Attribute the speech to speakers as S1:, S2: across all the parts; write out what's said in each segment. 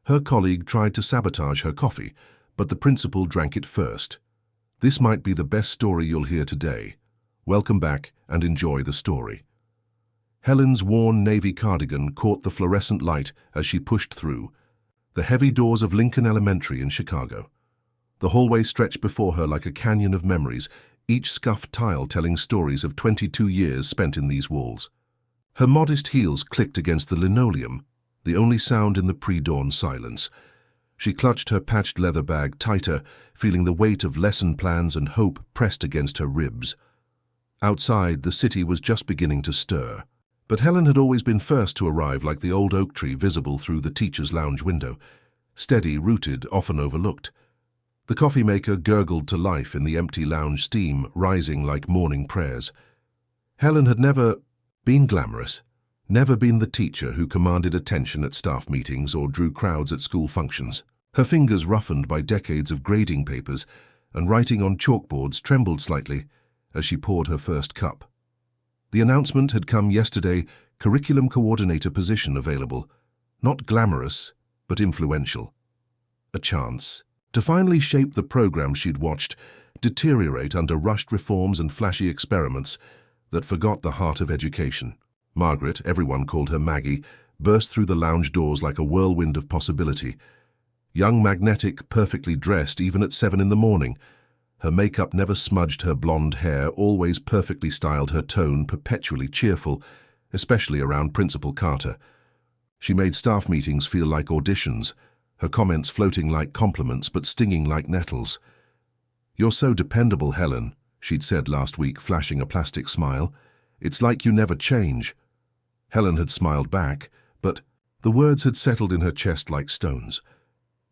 S1: Her colleague tried to sabotage her coffee, but the principal drank it first. This might be the best story you'll hear today. Welcome back and enjoy the story. Helen's worn navy cardigan caught the fluorescent light as she pushed through the heavy doors of Lincoln Elementary in Chicago. The hallway stretched before her like a canyon of memories, each scuffed tile telling stories of 22 years spent in these walls. Her modest heels clicked against the linoleum, the only sound in the pre-dawn silence. She clutched her patched leather bag tighter, feeling the weight of lesson plans and hope pressed against her ribs. Outside, the city was just beginning to stir. But Helen had always been first to arrive, like the old oak tree visible through the teacher's lounge window, steady, rooted, often overlooked. The coffee maker gurgled to life in the empty lounge, steam rising like morning prayers. Helen had never been glamorous, never been the teacher who commanded attention at staff meetings or drew crowds at school functions. Her fingers, roughened by decades of grading papers and writing on chalkboards, trembled slightly as she poured her first cup. The announcement had come yesterday: curriculum coordinator position available. Not glamorous, but influential. A chance to finally shape the program she'd watched deteriorate under rushed reforms and flashy experiments that forgot the heart of education. Margaret, everyone called her Maggie, burst through the lounge doors like a whirlwind of possibility. Young, magnetic, perfectly dressed even at 7 in the morning. Her makeup never smudged her blonde hair, always perfectly styled, her tone perpetually cheerful, especially around Principal Carter. She made staff meetings feel like auditions, her comments floating like compliments but stinging like nettles. "You're so dependable, Helen," she'd said last week, flashing a plastic smile. "It's like you never change." Helen had smiled back, but the words had settled in her chest like stones.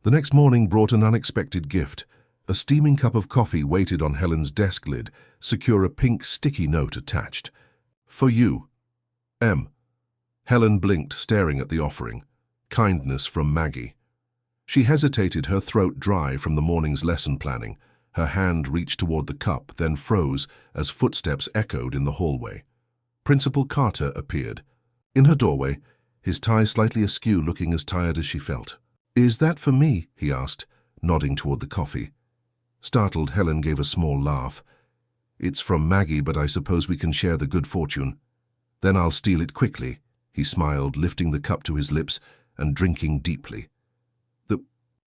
S1: The next morning brought an unexpected gift. A steaming cup of coffee waited on Helen's desk lid, secure, a pink sticky note attached. "For you, M." Helen blinked, staring at the offering. Kindness from Maggie. She hesitated, her throat dry from the morning's lesson planning. Her hand reached toward the cup, then froze as footsteps echoed in the hallway. Principal Carter appeared. In her doorway, his tie slightly askew, looking as tired as she felt. "Is that for me?" he asked, nodding toward the coffee. Startled, Helen gave a small laugh. "It's from Maggie, but I suppose we can share the good fortune." "Then I'll steal it quickly," he smiled, lifting the cup to his lips and drinking deeply. The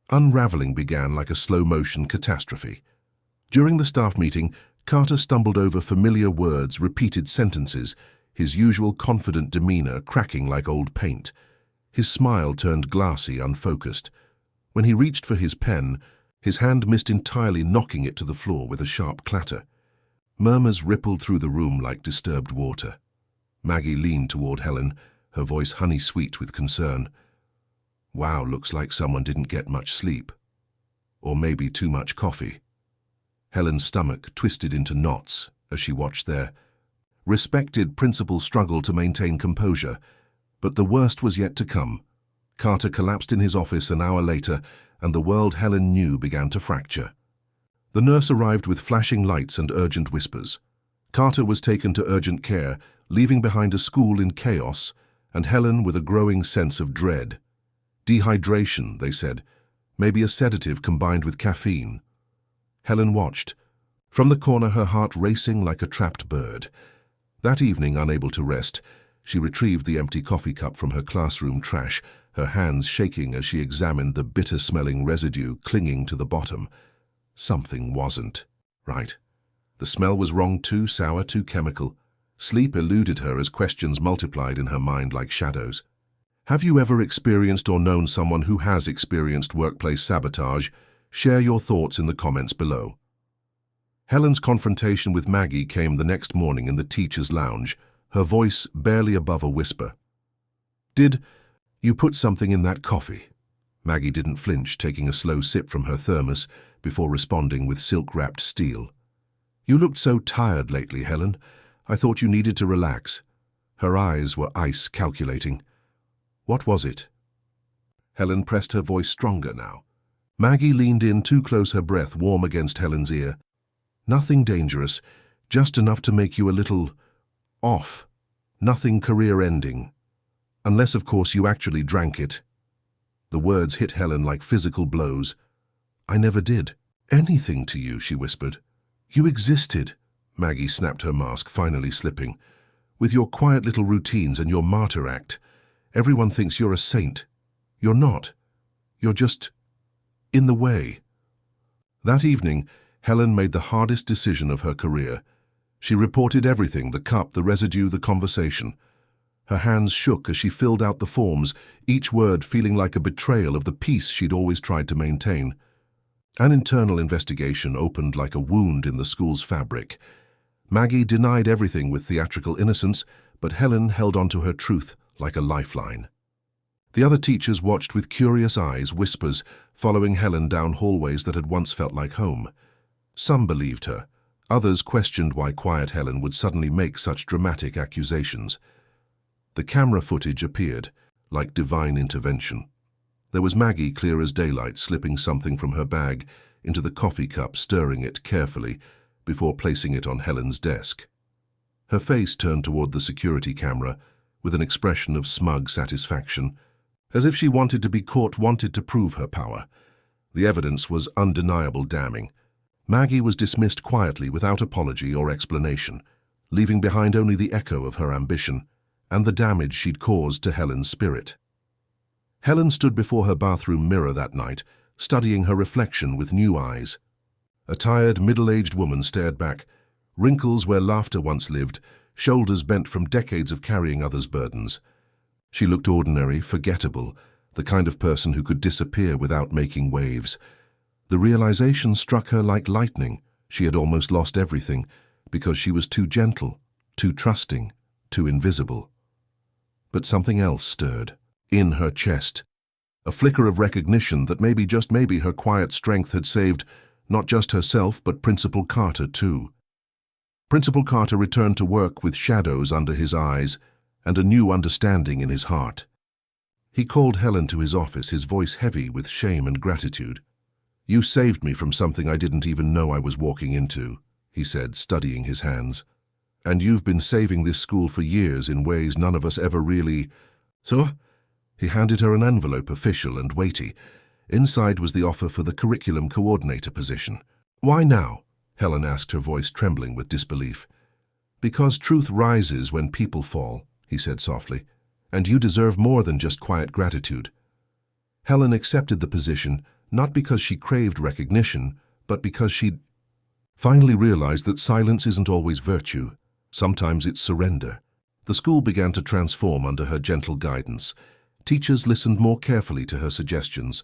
S1: unraveling began like a slow-motion catastrophe. During the staff meeting, Carter stumbled over familiar words, repeated sentences, his usual confident demeanor cracking like old paint. His smile turned glassy, unfocused. When he reached for his pen, his hand missed entirely, knocking it to the floor with a sharp clatter. Murmurs rippled through the room like disturbed water. Maggie leaned toward Helen, her voice honey-sweet with concern. "Wow, looks like someone didn't get much sleep. Or maybe too much coffee." Helen's stomach twisted into knots as she watched their respected principal struggle to maintain composure. But the worst was yet to come. Carter collapsed in his office an hour later, and the world Helen knew began to fracture. The nurse arrived with flashing lights and urgent whispers. Carter was taken to urgent care, leaving behind a school in chaos, and Helen with a growing sense of dread. Dehydration, they said, maybe a sedative combined with caffeine. Helen watched, from the corner, her heart racing like a trapped bird. That evening, unable to rest, she retrieved the empty coffee cup from her classroom trash, her hands shaking as she examined the bitter-smelling residue clinging to the bottom. Something wasn't right. The smell was wrong, too sour, too chemical. Sleep eluded her as questions multiplied in her mind like shadows. Have you ever experienced or known someone who has experienced workplace sabotage? Share your thoughts in the comments below. Helen's confrontation with Maggie came the next morning in the teacher's lounge, her voice barely above a whisper. "Did you put something in that coffee?" Maggie didn't flinch, taking a slow sip from her thermos before responding with silk-wrapped steel. "You looked so tired lately, Helen. I thought you needed to relax." Her eyes were ice, calculating. "What was it?" Helen pressed her voice stronger now. Maggie leaned in too close, her breath warm against Helen's ear. "Nothing dangerous, just enough to make you a little off. Nothing career-ending. Unless, of course, you actually drank it." The words hit Helen like physical blows. "I never did anything to you," she whispered. "You existed." Maggie snapped her mask, finally slipping. "With your quiet little routines and your martyr act, everyone thinks you're a saint. You're not. You're just in the way." That evening, Helen made the hardest decision of her career. She reported everything: the cup, the residue, the conversation. Her hands shook as she filled out the forms, each word feeling like a betrayal of the peace she'd always tried to maintain. An internal investigation opened like a wound in the school's fabric. Maggie denied everything with theatrical innocence, but Helen held on to her truth like a lifeline. The other teachers watched with curious eyes, whispers, following Helen down hallways that had once felt like home. Some believed her. Others questioned why quiet Helen would suddenly make such dramatic accusations. The camera footage appeared, like divine intervention. There was Maggie, clear as daylight, slipping something from her bag into the coffee cup, stirring it carefully before placing it on Helen's desk. Her face turned toward the security camera with an expression of smug satisfaction, as if she wanted to be caught, wanted to prove her power. The evidence was undeniable, damning. Maggie was dismissed quietly without apology or explanation, leaving behind only the echo of her ambition and the damage she'd caused to Helen's spirit. Helen stood before her bathroom mirror that night, studying her reflection with new eyes. A tired, middle-aged woman stared back, wrinkles where laughter once lived, shoulders bent from decades of carrying others' burdens. She looked ordinary, forgettable, the kind of person who could disappear without making waves. The realization struck her like lightning. She had almost lost everything because she was too gentle, too trusting, too invisible. But something else stirred in her chest. A flicker of recognition that maybe, just maybe, her quiet strength had saved not just herself but Principal Carter too. Principal Carter returned to work with shadows under his eyes and a new understanding in his heart. He called Helen to his office, his voice heavy with shame and gratitude. "You saved me from something I didn't even know I was walking into," he said, studying his hands. "And you've been saving this school for years in ways none of us ever really—" "So?" He handed her an envelope, official and weighty. Inside was the offer for the curriculum coordinator position. "Why now?" Helen asked, her voice trembling with disbelief. "Because truth rises when people fall," he said softly, "and you deserve more than just quiet gratitude." Helen accepted the position, not because she craved recognition, but because she'd finally realized that silence isn't always virtue. Sometimes it's surrender. The school began to transform under her gentle guidance. Teachers listened more carefully to her suggestions.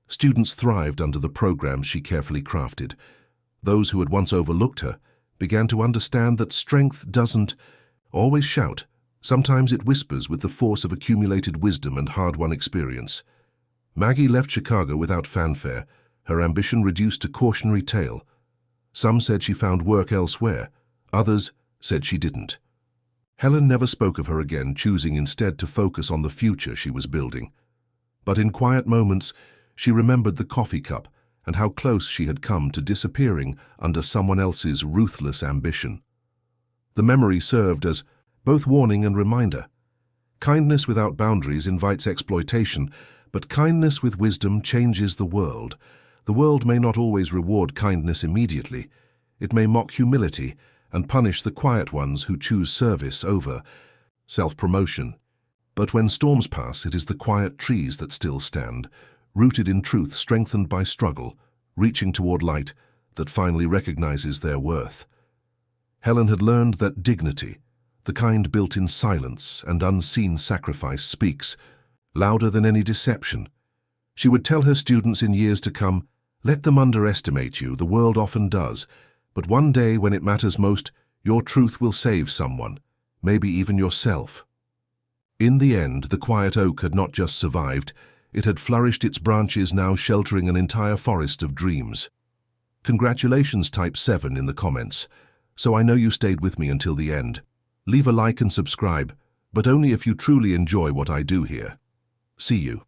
S1: Students thrived under the programs she carefully crafted. Those who had once overlooked her began to understand that strength doesn't always shout. Sometimes it whispers with the force of accumulated wisdom and hard-won experience. Maggie left Chicago without fanfare, her ambition reduced to cautionary tale. Some said she found work elsewhere. Others said she didn't. Helen never spoke of her again, choosing instead to focus on the future she was building. But in quiet moments, she remembered the coffee cup and how close she had come to disappearing under someone else's ruthless ambition. The memory served as both warning and reminder. Kindness without boundaries invites exploitation, but kindness with wisdom changes the world. The world may not always reward kindness immediately. It may mock humility and punish the quiet ones who choose service over self-promotion. But when storms pass, it is the quiet trees that still stand, rooted in truth, strengthened by struggle, reaching toward light that finally recognizes their worth. Helen had learned that dignity, the kind built in silence and unseen sacrifice, speaks louder than any deception. She would tell her students in years to come, "Let them underestimate you, the world often does. But one day when it matters most, your truth will save someone, maybe even yourself." In the end, the quiet oak had not just survived, it had flourished, its branches now sheltering an entire forest of dreams. Congratulations, type 7 in the comments. So I know you stayed with me until the end. Leave a like and subscribe, but only if you truly enjoy what I do here. See you.